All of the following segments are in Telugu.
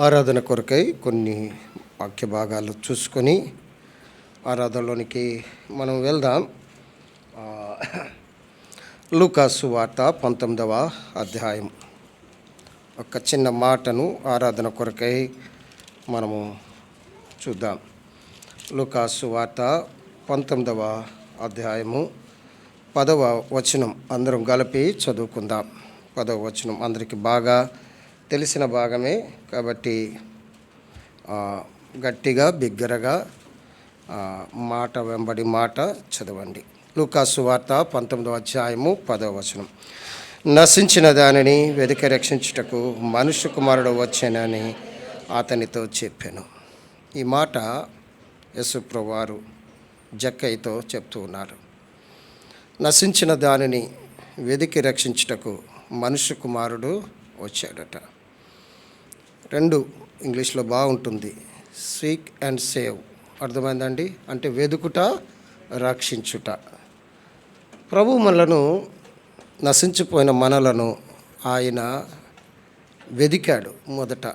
ఆరాధన కొరకై కొన్ని వాక్య భాగాలు చూసుకొని ఆరాధనలోనికి మనం వెళ్దాం. లూకాసు వార్త 19వ అధ్యాయం. ఒక చిన్న మాటను ఆరాధన కొరకై మనము చూద్దాం. లూకాసు వార్త 19వ అధ్యాయము 10వ వచనం అందరం కలిపి చదువుకుందాం. 10వ వచనం అందరికీ బాగా తెలిసిన భాగమే కాబట్టి గట్టిగా బిగ్గరగా మాట వెంబడి మాట చదవండి. లూకాసు వార్త 19వ అధ్యాయము 10వ వచనం. నశించిన దానిని వెదికి రక్షించుటకు మనుష్య కుమారుడు వచ్చానని అతనితో చెప్పాను. ఈ మాట యేసు ప్రభువారు జక్కయ్యతో చెప్తూ ఉన్నారు. నశించిన దానిని వెదికి రక్షించుటకు మనుష్య కుమారుడు వచ్చాడట. 2 ఇంగ్లీష్లో బాగుంటుంది, సీక్ అండ్ సేవ్. అర్థమైందండి? అంటే వెదుకుట, రక్షించుట. ప్రభు మనలను, నశించిపోయిన మనలను ఆయన వెదికాడు. మొదట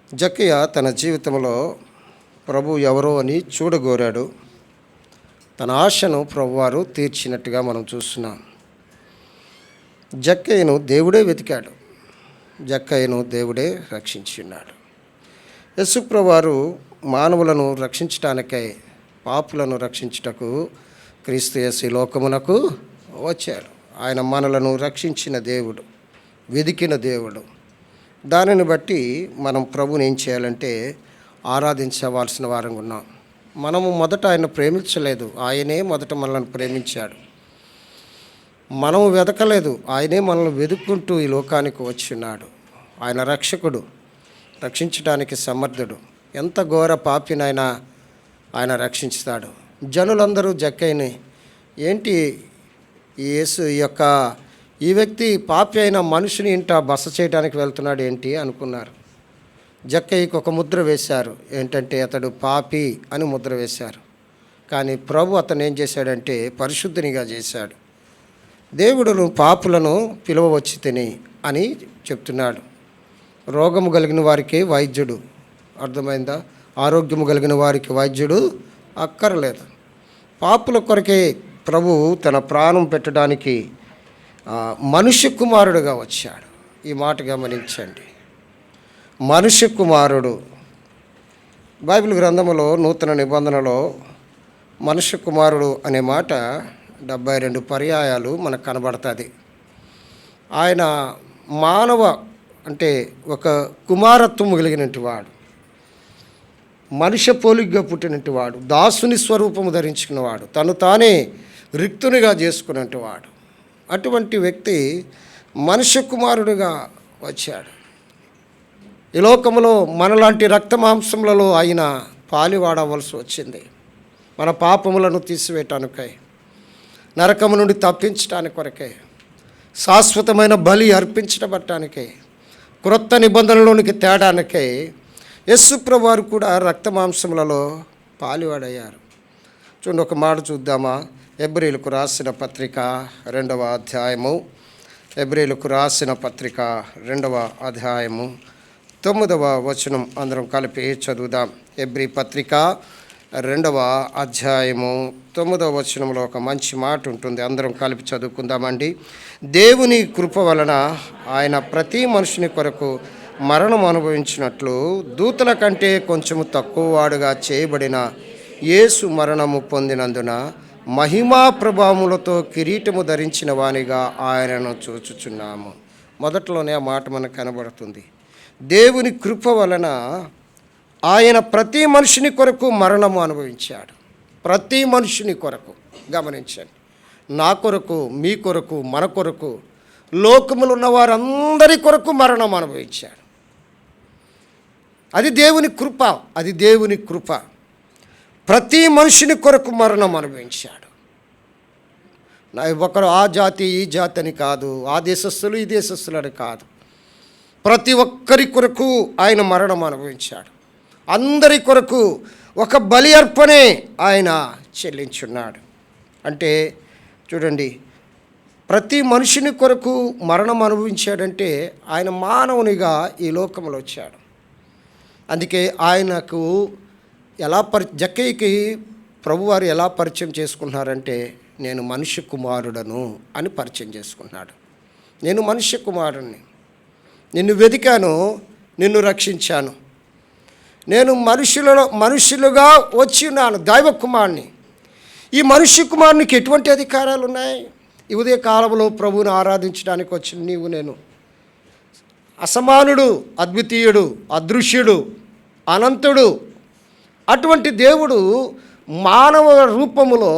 జక్కయ్య తన జీవితంలో ప్రభు ఎవరో అని చూడగోరాడు. తన ఆశను ప్రభువారు తీర్చినట్టుగా మనం చూస్తున్నాం. జక్కయ్యను దేవుడే వెతికాడు. జక్కయ్యను దేవుడే రక్షించున్నాడు. యేసు ప్రభువారు మానవులను రక్షించటానికై, పాపులను రక్షించుటకు క్రీస్తు యేసు లోకమునకు వచ్చాడు. ఆయన మనలను రక్షించిన దేవుడు, వెదికిన దేవుడు. దానిని బట్టి మనం ప్రభుని ఏం చేయాలంటే ఆరాధించవలసిన వారంగా ఉన్నాం. మనము మొదట ఆయన ప్రేమించలేదు, ఆయనే మొదట మనల్ని ప్రేమించాడు. మనము వెతకలేదు, ఆయనే మనల్ని వెతుక్కుంటూ ఈ లోకానికి వచ్చినాడు. ఆయన రక్షకుడు, రక్షించడానికి సమర్థుడు. ఎంత ఘోర పాపినైనా ఆయన రక్షించుతాడు. జనులందరూ జక్కయ్యని, ఏంటి ఈ వ్యక్తి పాపి అయిన మనుషుని ఇంట బస చేయడానికి వెళ్తున్నాడు ఏంటి అనుకున్నారు. జక్కయ్యకు ఒక ముద్ర వేశారు. ఏంటంటే అతడు పాపి అని ముద్ర వేశారు. కానీ ప్రభు అతను ఏం చేశాడంటే పరిశుద్ధునిగా చేశాడు. దేవుడును పాపులను పిలువవచ్చి తిని అని చెప్తున్నాడు. రోగము కలిగిన వారికి వైద్యుడు, అర్థమైందా? ఆరోగ్యము కలిగిన వారికి వైద్యుడు అక్కర్లేదు. పాపుల కొరకే ప్రభు తన ప్రాణం పెట్టడానికి మనుష్య కుమారుడుగా వచ్చాడు. ఈ మాట గమనించండి. మనుష్య కుమారుడు. బైబిల్ గ్రంథములో నూతన నిబంధనలో మనుష్య కుమారుడు అనే మాట 72 పర్యాయాలు మనకు కనబడుతుంది. ఆయన మానవ అంటే ఒక కుమారత్వం కలిగినటువంటి వాడు, మనుష్య పోలికగా పుట్టినటువంటి వాడు, దాసుని స్వరూపము ధరించుకున్నవాడు, తను తానే రిక్తునిగా చేసుకున్నటువంటి వాడు. అటువంటి వ్యక్తి మనుష్య కుమారుడిగా వచ్చాడు. ఈ లోకంలో మనలాంటి రక్త మాంసములలో ఆయన పాలివాడవలసి వచ్చింది. మన పాపములను తీసివేయటానికై, నరకము నుండి తప్పించటానికి కొరకే, శాశ్వతమైన బలి అర్పించబడటానికై, క్రొత్త నిబంధనలోనికి తేడానికై యేసు ప్రభువారు కూడా రక్త మాంసములలో పాలివాడయ్యారు. చూడండి, ఒక మాట చూద్దామా? హెబ్రీయులకు రాసిన పత్రిక 2వ అధ్యాయము. హెబ్రీయులకు రాసిన పత్రిక 2వ అధ్యాయము 9వ వచనం అందరం కలిపి చదువుదాం. హెబ్రీ పత్రిక 2వ అధ్యాయము 9వ వచనంలో ఒక మంచి మాట ఉంటుంది. అందరం కలిపి చదువుకుందామండి. దేవుని కృప వలన ఆయన ప్రతి మనుషుని కొరకు మరణం అనుభవించినట్లు దూతల కంటే కొంచెము తక్కువ వాడుగా చేయబడిన యేసు మరణము పొందినందున మహిమా ప్రభావములతో కిరీటము ధరించిన వానిగా ఆయనను చూచుచున్నాము. మొదట్లోనే ఆ మాట మనకు కనబడుతుంది. దేవుని కృప వలన ఆయన ప్రతి మనుషుని కొరకు మరణము అనుభవించాడు. ప్రతి మనుషుని కొరకు. గమనించండి, నా కొరకు, మీ కొరకు, మన కొరకు, లోకములు ఉన్న వారందరి కొరకు మరణం అనుభవించాడు. అది దేవుని కృప, అది దేవుని కృప. ప్రతి మనుషుని కొరకు మరణం అనుభవించాడు. ఒకరు ఆ జాతి ఈ జాతి అని కాదు, ఆ దేశస్థులు ఈ దేశస్థులు అని కాదు. ప్రతి ఒక్కరి కొరకు ఆయన మరణం అనుభవించాడు. అందరి కొరకు ఒక బలి అర్పణే ఆయన చెల్లించున్నాడు. అంటే చూడండి, ప్రతి మనిషిని కొరకు మరణం అనుభవించాడంటే ఆయన మానవునిగా ఈ లోకంలో వచ్చాడు. అందుకే ఆయనకు జక్కయ్యకి ప్రభువారు ఎలా పరిచయం చేసుకున్నారంటే, నేను మనుష్య కుమారుడను అని పరిచయం చేసుకున్నాడు. నేను మనుష్య కుమారుడిని, నిన్ను వెతికాను, నిన్ను రక్షించాను, నేను మనుషులుగా వచ్చి ఉన్నాను, దైవ కుమారుని. ఈ మనుష్య కుమారునికి ఎటువంటి అధికారాలు ఉన్నాయి? ఈ ఉదయ కాలంలో ప్రభువుని ఆరాధించడానికి వచ్చిన నీవు నేను అసమానుడు, అద్వితీయుడు, అదృశ్యుడు, అనంతుడు అటువంటి దేవుడు మానవ రూపములో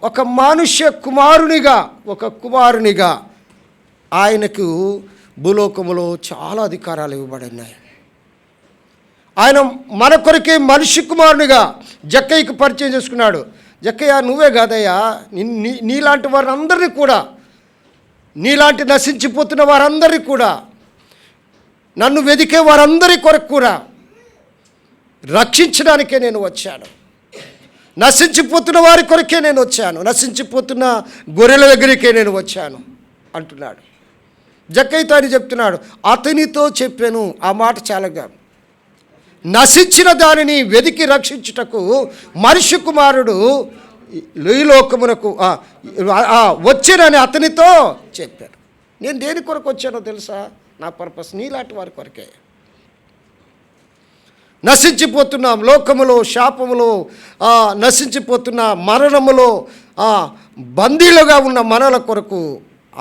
ఒక మనుష్య కుమారునిగా, ఒక కుమారునిగా ఆయనకు భూలోకములో చాలా అధికారాలు ఇవ్వబడినాయి. ఆయన మన కొరకే మనిషి కుమారునిగా జక్కయ్యకు పరిచయం చేసుకున్నాడు. జక్కయ్య, నువ్వే కాదయ్యా, నీలాంటి వారందరినీ కూడా, నీలాంటి నశించిపోతున్న వారందరినీ కూడా, నన్ను వెదికే వారందరి కొరకు కూడా రక్షించడానికే నేను వచ్చాను. నశించిపోతున్న వారి కొరకే నేను వచ్చాను, నశించిపోతున్న గొర్రెల దగ్గరికే నేను వచ్చాను అంటున్నాడు. జక్కయ్యతో అని చెప్తున్నాడు, అతనితో చెప్పాను. ఆ మాట చాలగా, నశించిన దానిని వెదికి రక్షించుటకు మనిషి కుమారుడు ఈ లోకమునకు వచ్చానని అతనితో చెప్పాను. నేను దేని కొరకు వచ్చానో తెలుసా? నా పర్పస్ నీలాంటి వారి కొరకే. నశించిపోతున్నాం లోకములో, శాపములో నశించిపోతున్న మరణములో బందీలుగా ఉన్న మనల కొరకు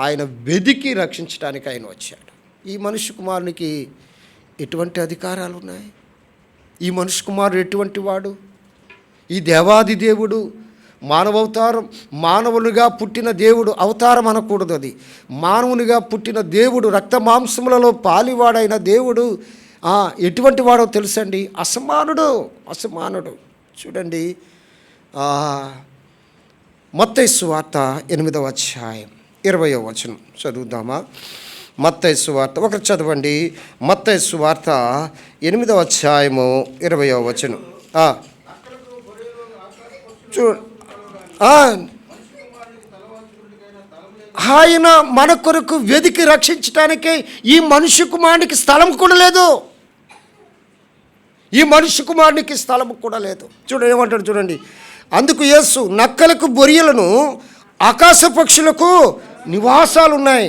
ఆయన వెదికి రక్షించడానికి ఆయన వచ్చాడు. ఈ మనిషి కుమారునికి ఎటువంటి అధికారాలు ఉన్నాయి? ఈ మనిషి కుమారుడు ఎటువంటి వాడు? ఈ దేవాది దేవుడు మానవతారం, మానవునిగా పుట్టిన దేవుడు, అవతారం అనకూడదు, అది మానవునిగా పుట్టిన దేవుడు, రక్త మాంసములలో పాలివాడైన దేవుడు ఎటువంటి వాడో తెలుసండి? అసమానుడు. చూడండి, మత్తయి సువార్త 8వ అధ్యాయం 20వ వచనం చదువుదామా? మత్తయి సువార్త ఒకరు చదవండి. మత్తయి సువార్త 8వ అధ్యాయము 20వ వచనం. ఆయన మన కొరకు వెదికి రక్షించడానికే ఈ మనుష్య కుమారునికి స్థలం కూడా లేదు. ఈ మనుష్య కుమారునికి స్థలం కూడా లేదు. చూడండి ఏమంటాడు చూడండి. అందుకు యేసు, నక్కలకు, బొరియలను, ఆకాశ పక్షులకు నివాసాలు ఉన్నాయి,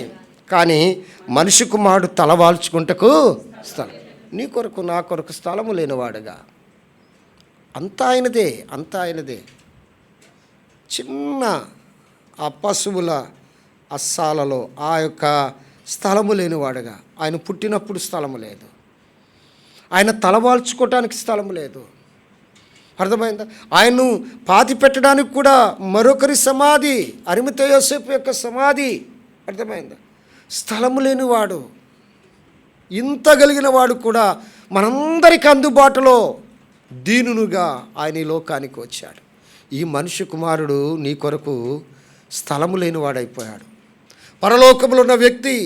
కానీ మనిషి కుమారుడు తలవాల్చుకుంటకు స్థలం. నీ కొరకు నా కొరకు స్థలము లేనివాడుగా. అంతా ఆయనదే. చిన్న ఆ పశువుల అస్సాలలో ఆ యొక్క స్థలము లేనివాడుగా. ఆయన పుట్టినప్పుడు స్థలము లేదు, ఆయన తలవాల్చుకోవటానికి స్థలము లేదు. అర్థమైందా? ఆయన్ను పాతి పెట్టడానికి కూడా మరొకరి సమాధి, అరిమతె యోసేపు యొక్క సమాధి. అర్థమైందా? స్థలము లేనివాడు, ఇంత కలిగిన వాడు కూడా మనందరికీ అందుబాటులో దీనునుగా ఆయన ఈ లోకానికి వచ్చాడు. ఈ మనిషి కుమారుడు నీ కొరకు స్థలము లేనివాడైపోయాడు. పరలోకములో ఉన్న వ్యక్తి,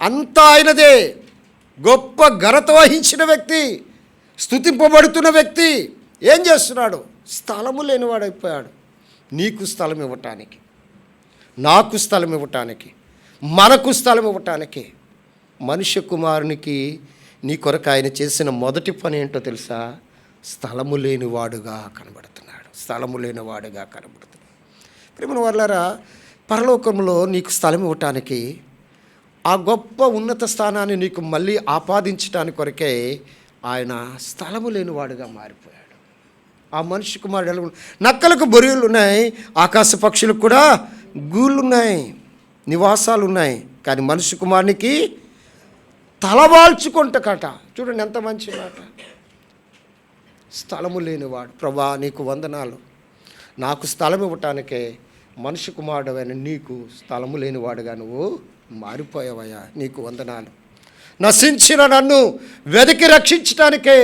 అంతా ఆయనదే, గొప్ప ఘనత వహించిన వ్యక్తి, స్తుతింపబడుతున్న వ్యక్తి ఏం చేస్తున్నాడు? స్థలము లేనివాడైపోయాడు. నీకు స్థలం ఇవ్వటానికి, నాకు స్థలం ఇవ్వటానికి, మనకు స్థలం ఇవ్వటానికి మనుష్య కుమారునికి నీ కొరకు ఆయన చేసిన మొదటి పని ఏంటో తెలుసా? స్థలము లేనివాడుగా కనబడుతున్నాడు. ప్రేమ వాళ్ళారా, పరలోకంలో నీకు స్థలం ఇవ్వటానికి, ఆ గొప్ప ఉన్నత స్థానాన్ని నీకు మళ్ళీ ఆపాదించడానికి కొరకే ఆయన స్థలము లేనివాడుగా మారిపోయాడు. ఆ మనిషి కుమారుడు, నక్కలకు బొరియలు ఉన్నాయి, ఆకాశ పక్షులకు కూడా గూళ్ళు ఉన్నాయి, నివాసాలు ఉన్నాయి, కానీ మనిషి కుమారునికి తలవాల్చుకుంటకట. చూడండి ఎంత మంచి మాట. స్థలము లేనివాడు. ప్రభా నీకు వందనాలు, నాకు స్థలం ఇవ్వటానికే మనిషి కుమారుడైన నీకు స్థలము లేనివాడుగా నువ్వు మారిపోయావయ్యా, నీకు వందనాలు. నశించిన నన్ను వెతికి రక్షించటానికే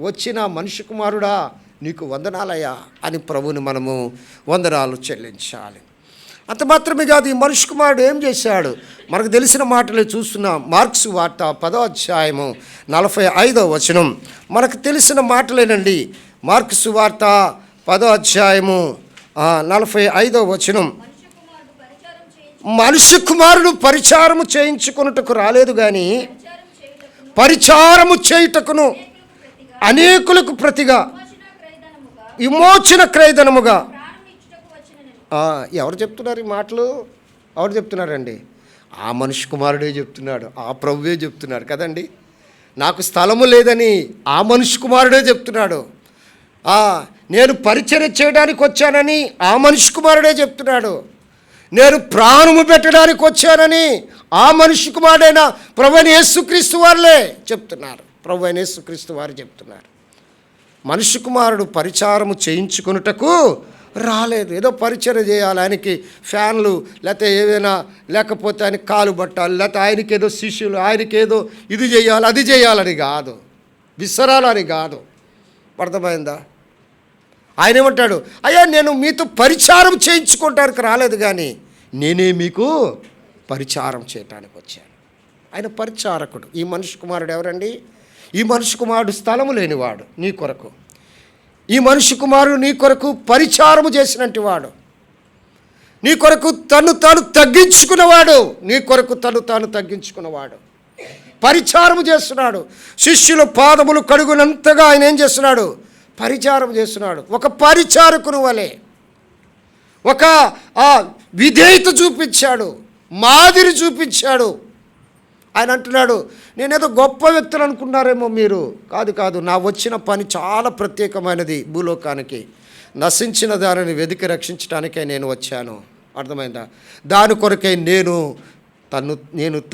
వచ్చిన మనిషి కుమారుడా నీకు వందనాలయ్యా అని ప్రభుని మనము వందనాలు చెల్లించాలి. అంత మాత్రమే కాదు, ఈ మనిషి కుమారుడు ఏం చేశాడు? మనకు తెలిసిన మాటలే చూస్తున్నాం. మార్క్స్ వార్త 10వ అధ్యాయము 45వ వచనం మనకు తెలిసిన మాటలేనండి. మార్క్స్ వార్త 10వ అధ్యాయము 45వ వచనం. మనుష్య కుమారుడు పరిచారము చేయించుకొనుటకు రాలేదు కానీ పరిచారము చేయుటకును అనేకులకు ప్రతిగా విమోచన క్రయధనముగా. ఎవరు చెప్తున్నారు ఈ మాటలు? ఎవరు చెప్తున్నారండి? ఆ మనుష్య కుమారుడే చెప్తున్నాడు, ఆ ప్రభువే చెప్తున్నాడు కదండి. నాకు స్థలము లేదని ఆ మనుష్య కుమారుడే చెప్తున్నాడు. నేను పరిచర్య చేయడానికి వచ్చానని ఆ మనుష్య కుమారుడే చెప్తున్నాడు. నేను ప్రాణము పెట్టడానికి వచ్చానని ఆ మనుష్య కుమారుడైన ప్రభువైన యేసుక్రీస్తు వారులే చెప్తున్నారు. ప్రభువైన యేసుక్రీస్తు వారు చెప్తున్నారు. మనుష్య కుమారుడు పరిచారము చేయించుకొనుటకు రాలేదు. ఏదో పరిచర్య చేయాలి, ఆయనకి ఫ్యాన్లు లేకపోతే ఏదైనా, లేకపోతే ఆయనకి కాలు పట్టాలి, లేకపోతే ఆయనకి ఏదో శిష్యులు, ఆయనకి ఏదో ఇది చేయాలి అది చేయాలని కాదు, విసరాలని కాదు. అర్థమైందా? ఆయన ఏమంటాడు? అయ్యా నేను మీతో పరిచారం చేయించుకోవటానికి రాలేదు కానీ నేనే మీకు పరిచారం చేయటానికి వచ్చాను. ఆయన పరిచారకుడు. ఈ మనుష్య కుమారుడు ఎవరండి? ఈ మనుష్య కుమారుడు స్థలము లేనివాడు నీ కొరకు. ఈ మనుష్య కుమారుడు నీ కొరకు పరిచారము చేసినట్టు వాడు, నీ కొరకు తను తాను తగ్గించుకున్నవాడు, నీ కొరకు తను తాను తగ్గించుకున్నవాడు, పరిచారము చేస్తున్నాడు. శిష్యుల పాదములు కడుగునంతగా ఆయన ఏం చేస్తున్నాడు? పరిచారం చేస్తున్నాడు. ఒక పరిచారకుని వలె ఒక విధేయత చూపించాడు, మాదిరి చూపించాడు. ఆయన అంటున్నాడు, నేనేదో గొప్ప వ్యక్తులు అనుకున్నారేమో మీరు. కాదు కాదు, నా వచ్చిన పని చాలా ప్రత్యేకమైనది. భూలోకానికి నశించిన దానిని వెతికి రక్షించడానికే నేను వచ్చాను. అర్థమైందా? దాని కొరకై నేను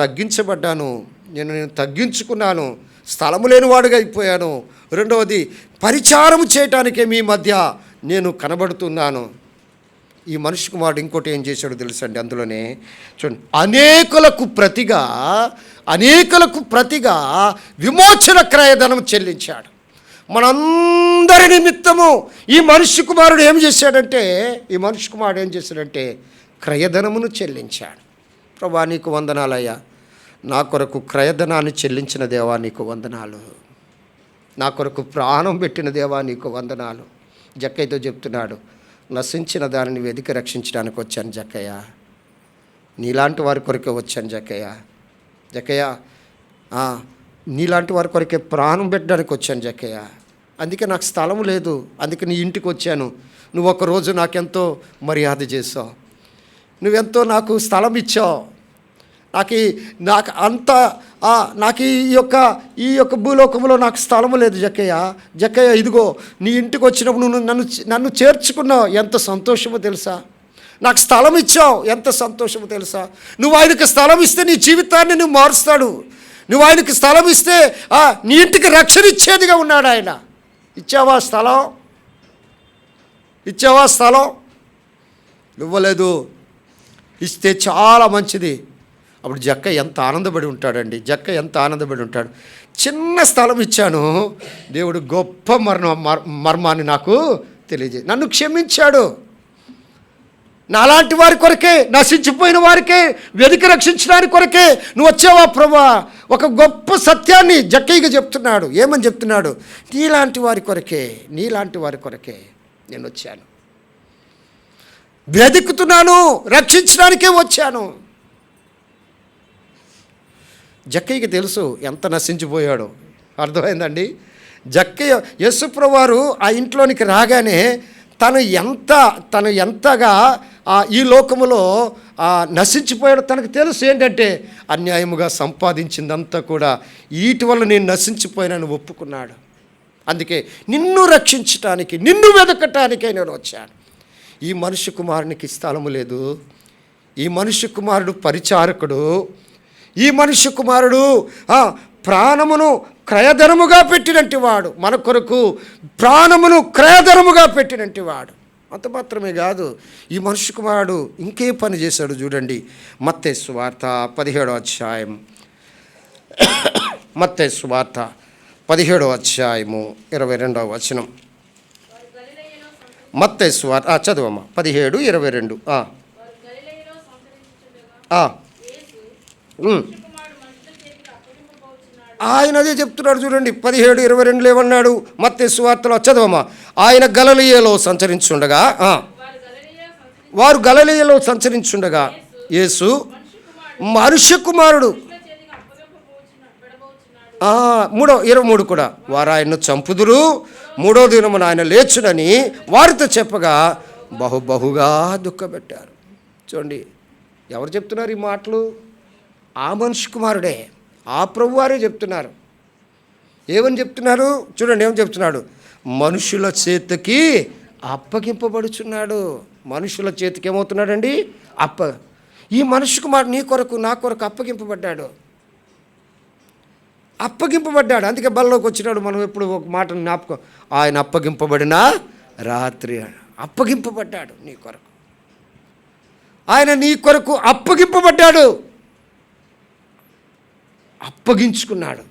తగ్గించబడ్డాను, నేను తగ్గించుకున్నాను, స్థలము లేనివాడుగా అయిపోయాను. రెండవది, పరిచారం చేయటానికే మీ మధ్య నేను కనబడుతున్నాను. ఈ మనిషి కుమారుడు ఇంకోటి ఏం చేశాడో తెలుసండి? అందులోనే చూడండి, అనేకులకు ప్రతిగా విమోచన క్రయధనం చెల్లించాడు. మనందరి నిమిత్తము ఈ మనిషి కుమారుడు ఏం చేశాడంటే క్రయధనమును చెల్లించాడు. ప్రభువా నీకు వందనాలయ్యా, నా కొరకు క్రయధనాన్ని చెల్లించిన దేవా నీకు వందనాలు, నా కొరకు ప్రాణం పెట్టిన దేవా నీకు వందనాలు. జక్కయ్యతో చెప్తున్నాడు, నశించిన దానిని వెతికి రక్షించడానికి వచ్చాను జక్కయ్య, నీలాంటి వారి కొరకే వచ్చాను జక్కయ్య, నీలాంటి వారి కొరకే ప్రాణం పెట్టడానికి వచ్చాను జక్కయ్య. అందుకే నాకు స్థలం లేదు, అందుకే నీ ఇంటికి వచ్చాను. నువ్వు ఒకరోజు నాకెంతో మర్యాద చేసావు, నువ్వెంతో నాకు స్థలం ఇచ్చావు. నాకు ఈ యొక్క భూలోకంలో నాకు స్థలము లేదు జక్కయ్య, ఇదిగో నీ ఇంటికి వచ్చినప్పుడు నువ్వు నన్ను చేర్చుకున్నావు, ఎంత సంతోషమో తెలుసా? నాకు స్థలం ఇచ్చావు, ఎంత సంతోషమో తెలుసా? నువ్వు ఆయనకి స్థలం ఇస్తే నీ జీవితాన్ని నువ్వు మారుస్తాడు. నువ్వు ఆయనకి స్థలం ఇస్తే నీ ఇంటికి రక్షణ ఇచ్చేదిగా ఉన్నాడు ఆయన. ఇచ్చావా స్థలం? ఇవ్వలేదు. ఇస్తే చాలా మంచిది. అప్పుడు జక్క ఎంత ఆనందపడి ఉంటాడు. చిన్న స్థలం ఇచ్చాను, దేవుడు గొప్ప మర్మాన్ని నాకు తెలియజేసి నన్ను క్షమించాడు. నాలాంటి వారి కొరకే, నశించిపోయిన వారికే వెతికి రక్షించడానికి కొరకే నువ్వు వచ్చావా ప్రభువా? ఒక గొప్ప సత్యాన్ని జక్కయ్యగా చెప్తున్నాడు. ఏమని చెప్తున్నాడు? నీలాంటి వారి కొరకే నేను వచ్చాను, వెతుకుతున్నాను, రక్షించడానికే వచ్చాను. జక్కయ్యకి తెలుసు ఎంత నశించిపోయాడో. అర్థమైందండి? జక్కయ్య యేసుప్రభువు వారు ఆ ఇంట్లోనికి రాగానే తను ఎంతగా ఈ లోకములో నశించిపోయాడో తనకు తెలుసు. ఏంటంటే అన్యాయముగా సంపాదించిందంతా కూడా వీటి వల్ల నేను నశించిపోయినని ఒప్పుకున్నాడు. అందుకే నిన్ను రక్షించటానికి, నిన్ను వెతకటానికే నేను వచ్చాను. ఈ మనుష్య కుమారునికి స్థలము లేదు, ఈ మనుష్య కుమారుడు పరిచారకుడు, ఈ మనుష్య కుమారుడు ప్రాణమును క్రయధనముగా పెట్టినట్టు వాడు, మన కొరకు ప్రాణమును క్రయధనముగా పెట్టినట్టు వాడు. అంత మాత్రమే కాదు, ఈ మనుష్య కుమారుడు ఇంకే పని చేశాడు చూడండి. మత్తయి సువార్త 17వ అధ్యాయం, మత్తయి సువార్త 17వ అధ్యాయము 22వ వచనం. మత్తయి సువార్త చదువమ్మా 17:22. ఆయన అదే చెప్తున్నాడు చూడండి. 17:22 ఏమన్నాడు? మత్తయి సువార్తలో చదవమ్మా. ఆయన గలిలయలో సంచరించుండగా వారు గలిలయలో సంచరించుండగా యేసు మనుష్య కుమారుడు 23 కూడా వారు ఆయన్ను చంపుదురు, 3వ దినమున ఆయన లేచునని వారితో చెప్పగా బహుగా దుఃఖపెట్టారు. చూడండి, ఎవరు చెప్తున్నారు ఈ మాటలు? ఆ మనుష్య కుమారుడే, ఆ ప్రభువారే చెప్తున్నారు. ఏమని చెప్తున్నారు? చూడండి ఏమని చెప్తున్నాడు? మనుషుల చేతికి అప్పగింపబడుచున్నాడు. మనుషుల చేతికి ఏమవుతున్నాడండి? ఈ మనుష్య కుమారుడు నీ కొరకు నా కొరకు అప్పగింపబడ్డాడు. అందుకే బల్లోకి వచ్చినాడు. మనం ఎప్పుడు ఒక మాటను జ్ఞాపకం, ఆయన అప్పగింపబడిన రాత్రి అప్పగింపబడ్డాడు నీ కొరకు. ఆయన నీ కొరకు అప్పగింపబడ్డాడు, అప్పగించుకున్నాడు.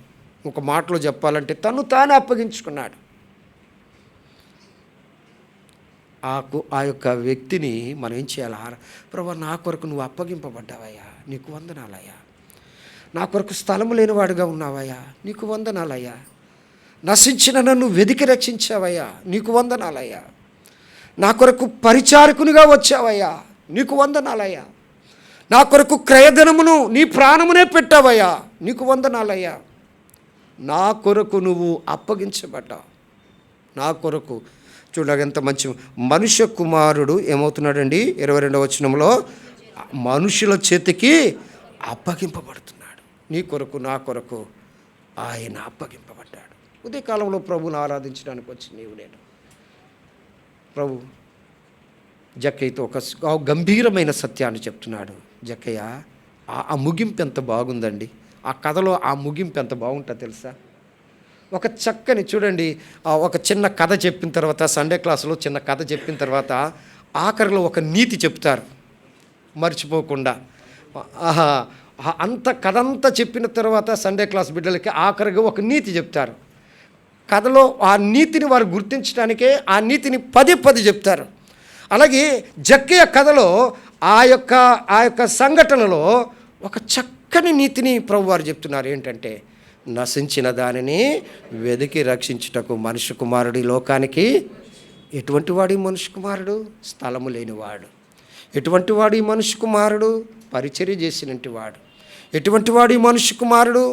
ఒక మాటలో చెప్పాలంటే తను తానే అప్పగించుకున్నాడు. ఆ యొక్క వ్యక్తిని మనం ఏం చేయాలి? ప్రభువా, నా కొరకు నువ్వు అప్పగింపబడ్డావయ్యా, నీకు వందనాలయ్యా. నా కొరకు స్థలము లేనివాడుగా ఉన్నావయ్యా, నీకు వందనాలయ్యా. నశించిన నన్ను వెదికి రక్షించావయ్యా, నీకు వందనాలయ్యా. నా కొరకు పరిచారకునిగా వచ్చావయ్యా, నీకు వందనాలయ్యా. నా కొరకు క్రయధనమును నీ ప్రాణమునే పెట్టావయ్యా, నీకు వందనాలయ్యా. నా కొరకు నువ్వు అప్పగించబడ్డావు, నా కొరకు. చూడగా ఎంత మంచి మనుష్య కుమారుడు ఏమవుతున్నాడండి? 22వ వచనంలో మనుషుల చేతికి అప్పగింపబడుతున్నాడు. నీ కొరకు నా కొరకు ఆయన అప్పగింపబడ్డాడు. ఉదయకాలంలో ప్రభువును ఆరాధించడానికి వచ్చి నీవు నేను ప్రభు జక్కయ్యతో ఒక గంభీరమైన సత్యాన్ని చెప్తున్నాడు. జక్కయ్య, ఆ ముగింపు ఎంత బాగుందండి. ఆ కథలో ఆ ముగింపు ఎంత బాగుంటుందో తెలుసా? ఒక చక్కని చూడండి, ఒక చిన్న కథ చెప్పిన తర్వాత, సండే క్లాసులో చిన్న కథ చెప్పిన తర్వాత ఆఖరిలో ఒక నీతి చెప్తారు మర్చిపోకుండా. అంత కథంతా చెప్పిన తర్వాత సండే క్లాస్ బిడ్డలకి ఆఖరిగా ఒక నీతి చెప్తారు. కథలో ఆ నీతిని వారు గుర్తించడానికే ఆ నీతిని పదే చెప్తారు. అలాగే జక్కయ్య కథలో ఆ యొక్క సంఘటనలో ఒక చక్కని నీతిని ప్రభువారు చెప్తున్నారు. ఏంటంటే, నశించిన దానిని వెదికి రక్షించుటకు మనుష్య కుమారుడు ఈ లోకానికి. ఎటువంటి వాడు ఈ మనుష్య కుమారుడు? స్థలము లేనివాడు. ఎటువంటి వాడు ఈ మనుష్య కుమారుడు? పరిచర్య చేసినట్టు వాడు. ఎటువంటి వాడు ఈ మనుష్య కుమారుడు?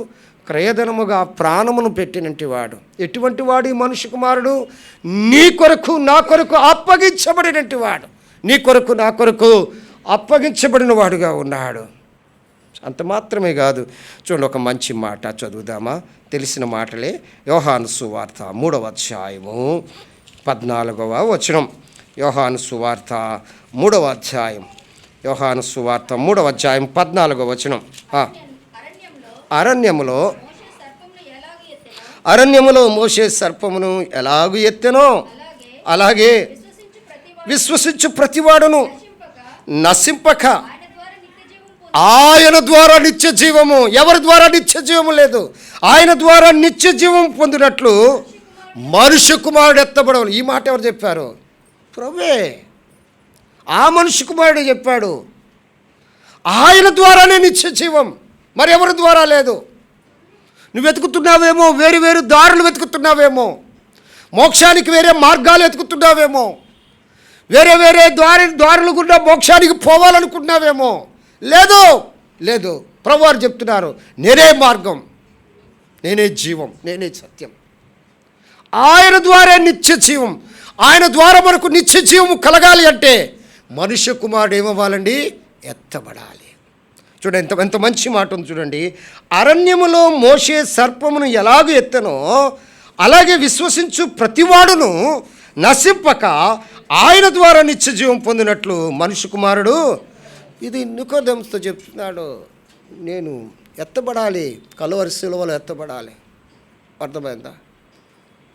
క్రయధనముగా ప్రాణమును పెట్టినట్టు వాడు. ఎటువంటి వాడు ఈ మనుష్య కుమారుడు? నీ కొరకు నా కొరకు అప్పగించబడినట్టు వాడు. నీ కొరకు నా కొరకు అప్పగించబడిన వాడుగా ఉన్నాడు. అంత మాత్రమే కాదు, చూడండి ఒక మంచి మాట చదువుదామా? తెలిసిన మాటలే. యోహాను సువార్త 3వ అధ్యాయము 14వ వచనం. యోహాను సువార్త 3వ అధ్యాయం 14వ వచనం. అరణ్యములో మోషే సర్పమును ఎలాగు ఎత్తెనో అలాగే విశ్వసించు ప్రతివాడును నశింపక ఆయన ద్వారా నిత్య జీవము. ఎవరి ద్వారా నిత్య జీవము లేదు, ఆయన ద్వారా నిత్య జీవం పొందినట్లు మనుష్య కుమారుడు ఎత్తబడవను. ఈ మాట ఎవరు చెప్పారు? ప్రభువే. ఆ మనుష్య కుమారుడు చెప్పాడు. ఆయన ద్వారానే నిత్య జీవం, మరి ఎవరి ద్వారా లేదు. నువ్వు వెతుకుతున్నావేమో, వేరు దారులు వెతుకుతున్నావేమో, మోక్షానికి వేరే మార్గాలు వెతుకుతున్నావేమో, వేరే దారులు గుండా మోక్షానికి పోవాలనుకుంటున్నావేమో. లేదు. ప్రభువారు చెప్తున్నారు, నేనే మార్గం, నేనే జీవం, నేనే సత్యం. ఆయన ద్వారా నిత్య జీవం. ఆయన ద్వారా మనకు నిత్య జీవం కలగాలి అంటే మనుష్య కుమారుడు ఏమవ్వాలండి? ఎత్తబడాలి. చూడండి ఎంత మంచి మాట ఉంది చూడండి. అరణ్యములో మోషే సర్పమును ఎలాగూ ఎత్తనో అలాగే విశ్వసించు ప్రతివాడును నశింపక ఆయన ద్వారా నిత్య జీవం పొందినట్లు మనుష్య కుమారుడు. ఇది నికోదేముతో చెప్తున్నాడు, నేను ఎత్తబడాలి, కలువరి శిలువలో ఎత్తబడాలి. అర్థమైందా?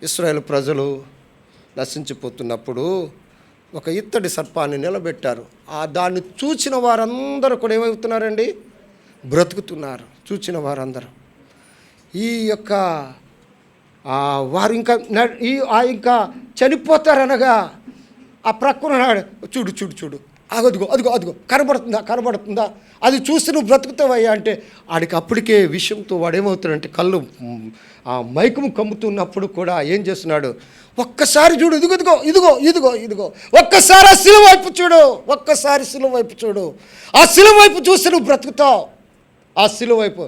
ఇశ్రాయేలు ప్రజలు నశించిపోతున్నప్పుడు ఒక ఇత్తడి సర్పాన్ని నిలబెట్టారు. దాన్ని చూచిన వారందరూ కూడా ఏమవుతున్నారండి? బ్రతుకుతున్నారు. చూచిన వారందరూ ఈ యొక్క వారు ఇంకా చనిపోతారనగా ఆ ప్రక్కన చూడు అదిగో అదిగో అదిగో కనబడుతుందా అది చూస్తే నువ్వు బ్రతుకుతావయ్యా అంటే ఆడికి అప్పటికే విషయంతో వాడు ఏమవుతాడంటే కళ్ళు ఆ మైకము కమ్ముతున్నప్పుడు కూడా ఏం చేస్తున్నాడు, ఒక్కసారి చూడు, ఇదిగో ఇదిగో ఇదిగో ఇదిగో ఇదిగో, ఒక్కసారి ఆ శిలువ వైపు చూడు, ఒక్కసారి శిలువ వైపు చూడు, ఆ శిలువ వైపు చూస్తే నువ్వు బ్రతుకుతావు. ఆ శిలువ వైపు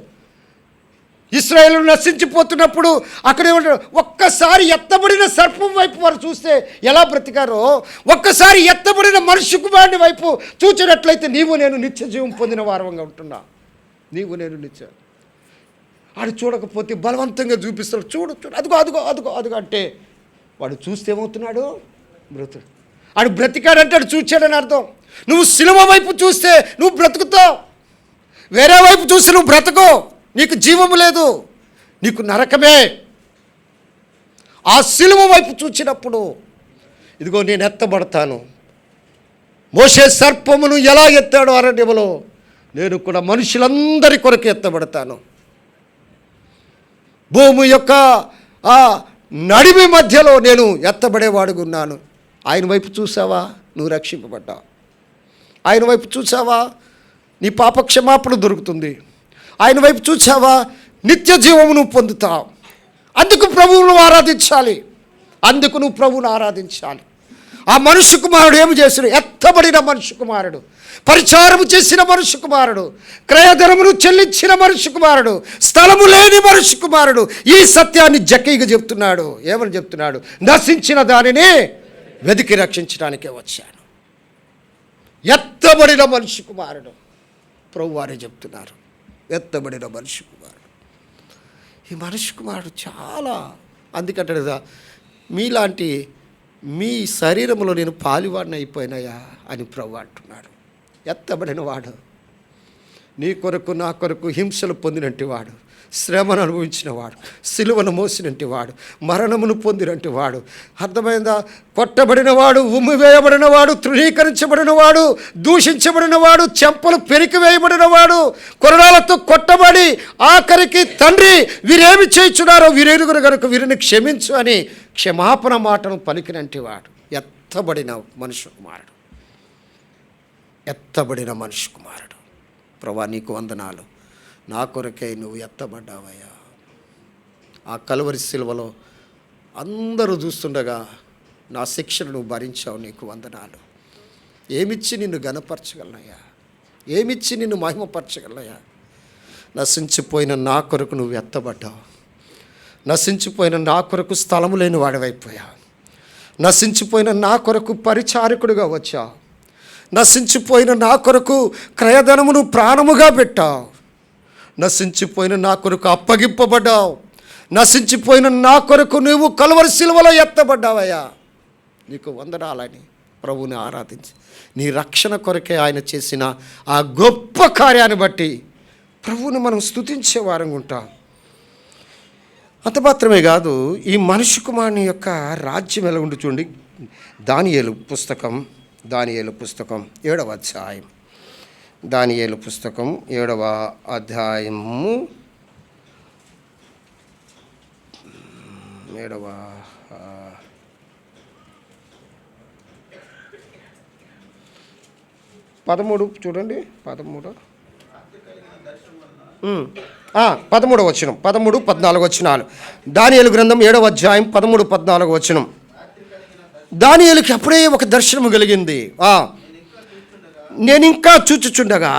ఇశ్రాయేలు నశించిపోతున్నప్పుడు అక్కడ ఏమంటారు, ఒక్కసారి ఎత్తబడిన సర్పం వైపు వారు చూస్తే ఎలా బ్రతికారో, ఒక్కసారి ఎత్తబడిన మనుష్య కుమారుని వైపు చూచినట్లయితే నీవు నేను నిత్య జీవం పొందిన వారంగా ఉంటున్నా. నీవు నేను నిత్య ఆడు చూడకపోతే బలవంతంగా చూపిస్తాడు, చూడు చూడు అదిగో అదిగో అదిగో అదిగో అంటే వాడు చూస్తే ఏమవుతున్నాడు, బ్రతుడు. ఆడు బ్రతికాడంటే ఆడు చూచాడని అర్థం. నువ్వు శిలువ వైపు చూస్తే నువ్వు బ్రతుకుతావు, వేరే వైపు చూస్తే నువ్వు బ్రతకో, నీకు జీవము లేదు, నీకు నరకమే. ఆ శిలువ వైపు చూచినప్పుడు ఇదిగో నేను ఎత్తబడతాను. మోషే సర్పమును ఎలా ఎత్తాడో అరణ్యములో నేను కూడా మనుషులందరి కొరకు ఎత్తబడతాను. భూమి యొక్క ఆ నడిమి మధ్యలో నేను ఎత్తబడేవాడుగా ఉన్నాను. ఆయన వైపు చూసావా, నువ్వు రక్షింపబడ్డావు. ఆయన వైపు చూసావా, నీ పాప క్షమాపణ దొరుకుతుంది. ఆయన వైపు చూసావా, నిత్య జీవమును పొందుతావు. అందుకు ప్రభువును ఆరాధించాలి, అందుకు నువ్వు ప్రభువును ఆరాధించాలి. ఆ మనుష్య కుమారుడు ఏమి చేశాడు, ఎత్తబడిన మనుష్య కుమారుడు, పరిచారము చేసిన మనుష్య కుమారుడు, క్రయధనమును చెల్లించిన మనుష్య కుమారుడు, స్థలము లేని మనుష్య కుమారుడు ఈ సత్యాన్ని జక్కీగా చెప్తున్నాడు. ఏమని చెప్తున్నాడు, నశించిన దానిని వెతికి రక్షించడానికే వచ్చాను. ఎత్తబడిన మనుష్య కుమారుడు ప్రభువారే చెప్తున్నారు, ఎత్తబడిన మనిషి కుమారుడు. ఈ మనిషి కుమారుడు చాలా, అందుకంటాడు కదా, మీలాంటి మీ శరీరంలో నేను పాలివాడిని అయిపోయినాయా అని ప్రభు అంటున్నాడు. ఎత్తబడిన వాడు, నీ కొరకు నా కొరకు హింసలు పొందినట్టు వాడు, శ్రమను అనుభవించిన వాడు, సిలువను మోసినట్టు వాడు, మరణమును పొందినట్టు వాడు. అర్థమైందా? కొట్టబడిన వాడు, ఉమ్మివేయబడిన వాడు, తృణీకరించబడిన వాడు, దూషించబడిన వాడు, చెంపలు పెరికి వేయబడిన వాడు, కొరడాలతో కొట్టబడి ఆఖరికి తండ్రి వీరేమి చేయించున్నారో వీరేరుగురు కనుక వీరిని క్షమించు అని క్షమాపణ మాటను పలికినంటి వాడు ఎత్తబడిన మనుష్య కుమారుడు. ఎత్తబడిన మనుష్య కుమారుడు. ప్రభువా నీకు వందనాలు, నా కొరకై నువ్వు ఎత్తబడ్డావయ్యా. ఆ కలువరి సిలువలో అందరూ చూస్తుండగా నా శిక్షను నువ్వు భరించావు, నీకు వందనాలు. ఏమిచ్చి నిన్ను ఘనపరచగలనయ్యా, ఏమిచ్చి నిన్ను మహిమపరచగలనయ్యా. నశించిపోయిన నా కొరకు నువ్వు ఎత్తబడ్డావు, నశించిపోయిన నా కొరకు స్థలము లేని వాడివైపోయావు, నశించిపోయిన నా కొరకు పరిచారకుడిగా వచ్చావు, నశించిపోయిన నా కొరకు క్రయధనమును ప్రాణముగా పెట్టావు, నశించిపోయిన నా కొరకు అప్పగింపబడ్డావు, నశించిపోయిన నా కొరకు నువ్వు కలువరి సిలువలో ఎత్తబడ్డావయ్యా. నీకు వందనాలని ప్రభువుని ఆరాధించి నీ రక్షణ కొరకే ఆయన చేసిన ఆ గొప్ప కార్యాన్ని బట్టి ప్రభువుని మనం స్తుతించే వారంగా ఉంటాం. అంత మాత్రమే కాదు, ఈ మనుష్య కుమారుని యొక్క రాజ్యం ఎలా ఉండి చూడండి. దానియేలు పుస్తకం 7వ అధ్యాయం, దానియేలు పుస్తకం 7వ అధ్యాయము 13 చూడండి, 13వ వచనం, 13, 14 వచనాలు. దానియేలు గ్రంథం 7వ అధ్యాయం 13, 14 వచనం. దానియేలుకి అప్పుడే ఒక దర్శనము కలిగింది. నేను ఇంకా చూచుచుండగా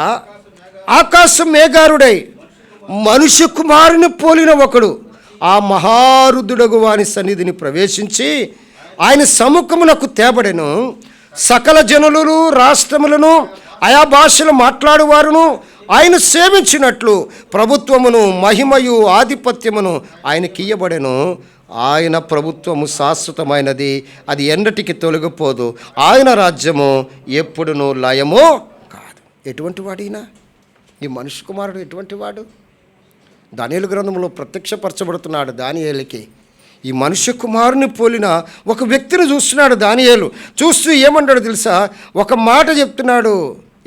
ఆకాశం మేఘారుడై మనుష్య కుమారుని పోలిన ఒకడు ఆ మహారుద్ధుడగు వాని సన్నిధిని ప్రవేశించి ఆయన సముఖమునకు తేబడెను. సకల జనులను, రాష్ట్రములను, ఆయా భాషలు మాట్లాడువారును ఆయన సేవించినట్లు ప్రభుత్వమును, మహిమయు, ఆధిపత్యమును ఆయనకి ఇయ్యబడెను. ఆయన ప్రభుత్వము శాశ్వతమైనది, అది ఎన్నటికి తొలగిపోదు. ఆయన రాజ్యము ఎప్పుడునూ లయమో కాదు. ఎటువంటి వాడినా ఈ మనుష్య కుమారుడు ఎటువంటి వాడు? దానియేలు గ్రంథంలో ప్రత్యక్షపరచబడుతున్నాడు దానియేలుకి. ఈ మనుష్య కుమారుని పోలిన ఒక వ్యక్తిని చూస్తున్నాడు దానియేలు. చూస్తూ ఏమన్నాడు తెలుసా? ఒక మాట చెప్తున్నాడు.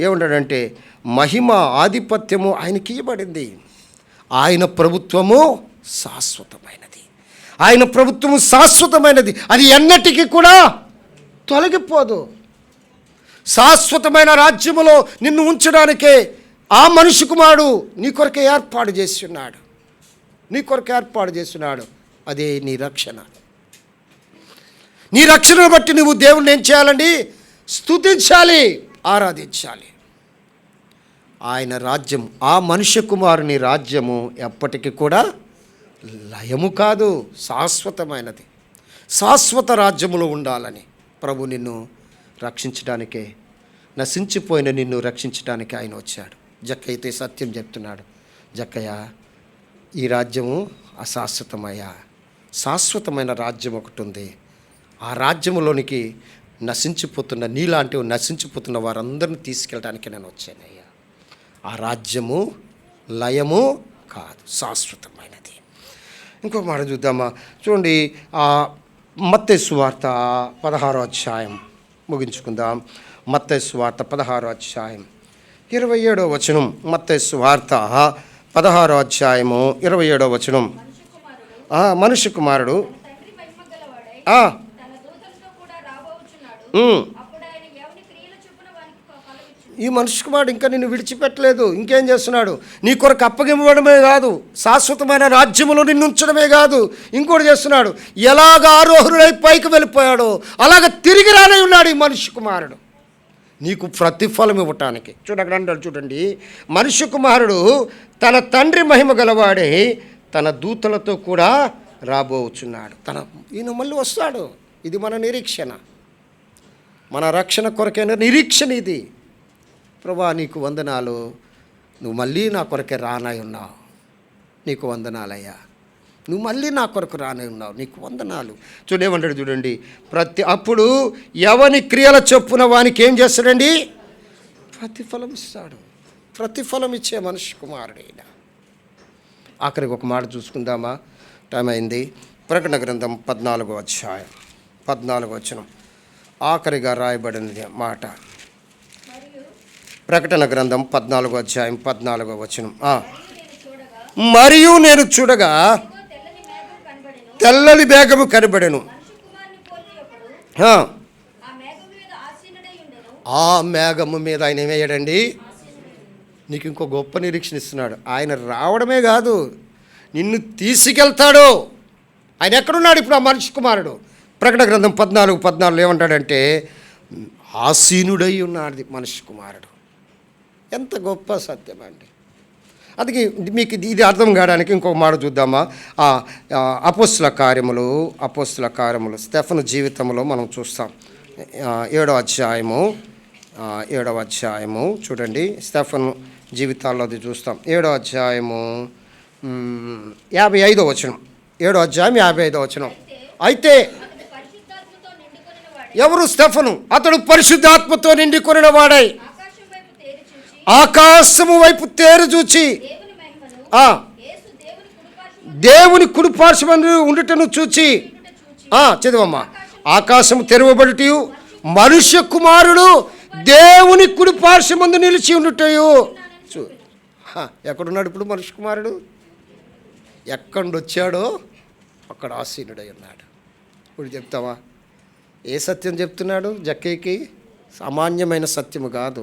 ఏమన్నాడంటే, మహిమ, ఆధిపత్యము ఆయనకి ఇవ్వబడింది. ఆయన ప్రభుత్వము శాశ్వతమైనది. ఆయన ప్రభుత్వము శాశ్వతమైనది, అది ఎన్నటికీ కూడా తొలగిపోదు. శాశ్వతమైన రాజ్యములో నిన్ను ఉంచడానికే ఆ మనిషి కుమారుడు నీ కొరకే ఏర్పాటు చేస్తున్నాడు. నీ కొరకు ఏర్పాటు చేస్తున్నాడు. అదే నీ రక్షణ. నీ రక్షణను బట్టి నువ్వు దేవుణ్ణి ఏం చేయాలండి? స్తుతించాలి, ఆరాధించాలి. ఆయన రాజ్యం, ఆ మనుష్య కుమారుని రాజ్యము ఎప్పటికీ కూడా లయము కాదు, శాశ్వతమైనది. శాశ్వత రాజ్యములో ఉండాలని ప్రభు నిన్ను రక్షించడానికే, నశించిపోయిన నిన్ను రక్షించడానికి ఆయన వచ్చాడు. జక్కయ్య అయితే సత్యం చెప్తున్నాడు. జక్కయ్య, ఈ రాజ్యము అశాశ్వతమయ్యా, శాశ్వతమైన రాజ్యం ఒకటి ఉంది. ఆ రాజ్యములోనికి నశించిపోతున్న నీలాంటి నశించిపోతున్న వారందరిని తీసుకెళ్ళడానికి నేను వచ్చానయ్యా. ఆ రాజ్యము లయము కాదు, శాశ్వతమైనది. ఇంకో మాట చూద్దామా? చూడండి, మత్తయి సువార్త 16వ అధ్యాయం ముగించుకుందాం. మత్తయి సువార్త 16వ అధ్యాయం 27వ వచనం. మత్తయి సువార్త 16వ అధ్యాయము 27వ వచనం. మనుష్య కుమారుడు ఈ మనుష్య కుమారుడు ఇంకా నిన్ను విడిచిపెట్టలేదు. ఇంకేం చేస్తున్నాడు? నీ కొరకు అప్పగింపడమే కాదు, శాశ్వతమైన రాజ్యములో నిన్ను ఉంచడమే కాదు, ఇంకోటి చేస్తున్నాడు. ఎలాగ ఆరోహణుడై పైకి వెళ్ళిపోయాడో అలాగ తిరిగి రానే ఉన్నాడు ఈ మనుష్య కుమారుడు నీకు ప్రతిఫలం ఇవ్వటానికి. చూడండి, మనుష్య కుమారుడు తన తండ్రి మహిమ గలవాడే తన దూతలతో కూడా రాబోచున్నాడు. ఈయన మళ్ళీ వస్తాడు. ఇది మన నిరీక్షణ, మన రక్షణ కొరకైన నిరీక్షణ ఇది. ప్రభువా, నీకు వందనాలు, నువ్వు మళ్ళీ నా కొరకే రానై ఉన్నావు, నీకు వందనాలయ్యా. నువ్వు మళ్ళీ నా కొరకు రానై ఉన్నావు, నీకు వందనాలు. చూడేమంటాడు చూడండి, అప్పుడు ఎవని క్రియల చొప్పున వానికి ఏం చేస్తాడండి? ప్రతిఫలం ఇస్తాడు. ప్రతిఫలం ఇచ్చే మనిషి కుమారుడైనా. ఆఖరికి ఒక మాట చూసుకుందామా? టైం అయింది. ప్రకటన గ్రంథం 14వ అధ్యాయం 14వ వచనం ఆఖరిగా రాయబడినది మాట. ప్రకటన గ్రంథం 14వ అధ్యాయం 14వ వచనం. మరియు నేను చూడగా తెల్లని మేఘము కనబడెను. ఆ మేఘము మీద ఆయన ఏమయ్యాడండి? నీకు ఇంకో గొప్ప నిరీక్షణ ఇస్తున్నాడు. ఆయన రావడమే కాదు, నిన్ను తీసుకెళ్తాడు. ఆయన ఎక్కడున్నాడు ఇప్పుడు ఆ మనిషి కుమారుడు? ప్రకటన గ్రంథం 14:14 ఏమంటాడంటే, ఆసీనుడై ఉన్నాడు మనిషి కుమారుడు. ఎంత గొప్ప సత్యం అండి. అందుకే మీకు ఇది అర్థం కావడానికి ఇంకొక మాట చూద్దామా? అపోస్తుల కార్యములు స్టెఫను జీవితంలో మనం చూస్తాం. 7వ అధ్యాయము చూడండి, స్టెఫను జీవితాల్లో అది చూస్తాం. 7వ అధ్యాయము 55వ వచనం. 7వ అధ్యాయం 55వ వచనం. అయితే ఎవరు? స్టెఫను. అతడు పరిశుద్ధాత్మతో నిండుకొనిన వాడై ఆకాశము వైపు తేరు చూచి దేవుని కుడిపార్శ్వమందు ఉండుటను చూచి, చదవమ్మా, ఆకాశము తెరవబడుటయు మనుష్య కుమారుడు దేవుని కుడిపార్శ్వమందు నిలిచి ఉండుటయు. ఎక్కడున్నాడు ఇప్పుడు మనుష్య కుమారుడు? ఎక్కడొచ్చాడో అక్కడ ఆసీనుడై ఉన్నాడు. ఇప్పుడు చెప్తావా? ఏ సత్యం చెప్తున్నాడు జక్కయ్యకి? సామాన్యమైన సత్యము కాదు,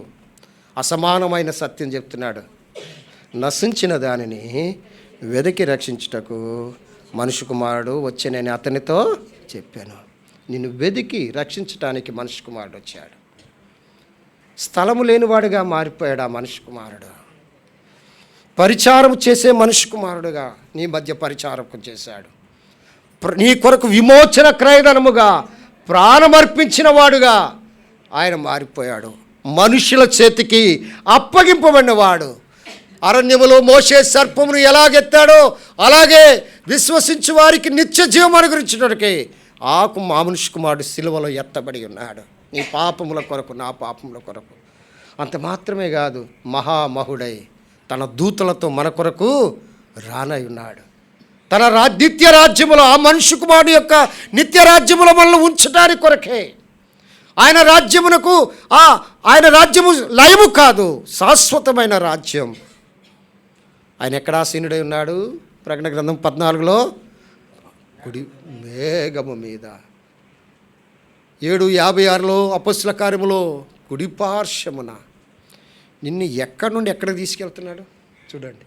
అసమానమైన సత్యం చెప్తున్నాడు. నశించిన దానిని వెదకి రక్షించుటకు మనుష్య కుమారుడు వచ్చి నేను అతనితో చెప్పాను. నిన్ను వెదికి రక్షించడానికి మనుష్య కుమారుడు వచ్చాడు. స్థలము లేనివాడుగా మారిపోయాడు ఆ మనుష్య కుమారుడు. పరిచారం చేసే మనుష్య కుమారుడుగా నీ మధ్య పరిచారం చేశాడు. నీ కొరకు విమోచన క్రయధనముగా ప్రాణమర్పించిన వాడుగా ఆయన మారిపోయాడు. మనుషుల చేతికి అప్పగింపబడినవాడు. అరణ్యములో మోషే సర్పమును ఎలాగెత్తాడో అలాగే విశ్వసించు వారికి నిత్య జీవం అనుగ్రహించడానికి మా మనుష్య కుమారుడు సిలువలో ఎత్తబడి ఉన్నాడు. నీ పాపముల కొరకు, నా పాపముల కొరకు. అంత మాత్రమే కాదు, మహామహుడై తన దూతలతో మన కొరకు రానై ఉన్నాడు. తన నిత్య రాజ్యములో, ఆ మనుష్య కుమారుడు యొక్క నిత్య రాజ్యములో మనల్ని ఉంచడానికి కొరకే. ఆయన రాజ్యమునకు ఆయన రాజ్యము లయము కాదు, శాశ్వతమైన రాజ్యం. ఆయన ఎక్కడ ఆసీనుడై ఉన్నాడు? ప్రకటన గ్రంథం 14లో కుడి మేఘము మీద. 7:56 అపొస్తలుల కార్యములో కుడి పార్శ్వమున నిన్ను ఎక్కడి నుండి ఎక్కడికి తీసుకెళ్తున్నాడు చూడండి.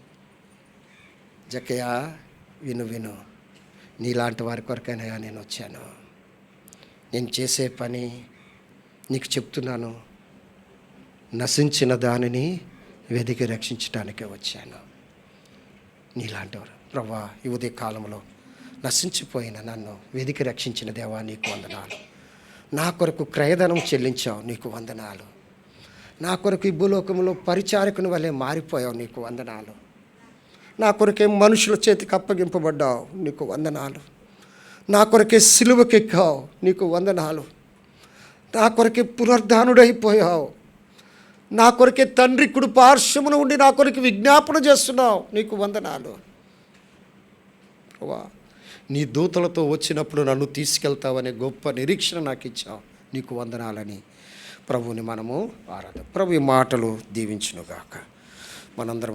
జక్కయ్య విను విను, నీలాంటి వారి కొరకైనా నేను వచ్చాను. నేను చేసే పని నీకు చెప్తున్నాను. నశించిన దానిని వెదికి రక్షించడానికే వచ్చాను. నీలాంటివారు ప్రభువా, ఈ ఉదయ కాలంలో నశించిపోయిన నన్ను వెదికి రక్షించిన దేవా నీకు వందనాలు. నా కొరకు క్రయధనం చెల్లించావు, నీకు వందనాలు. నా కొరకు ఈ భూలోకంలో పరిచారకుని వల్లే మారిపోయావు, నీకు వందనాలు. నా కొరకే మనుషుల చేతికి అప్పగింపబడ్డావు, నీకు వందనాలు. నా కొరకే సిలువకెక్కావు, నీకు వందనాలు. నా కొరకే పునరుద్ధానుడైపోయావు. నా కొరకే తండ్రి కుడి పార్శ్వమున ఉండి నా కొరకు విజ్ఞాపన చేస్తున్నావు, నీకు వందనాలు. ప్రభువా, నీ దూతలతో వచ్చినప్పుడు నన్ను తీసుకెళ్తావనే గొప్ప నిరీక్షణ నాకు ఇచ్చావు, నీకు వందనాలని ప్రభువుని మనము ఆరాధన. ప్రభు ఈ మాటలు దీవించునుగాక. మనందరం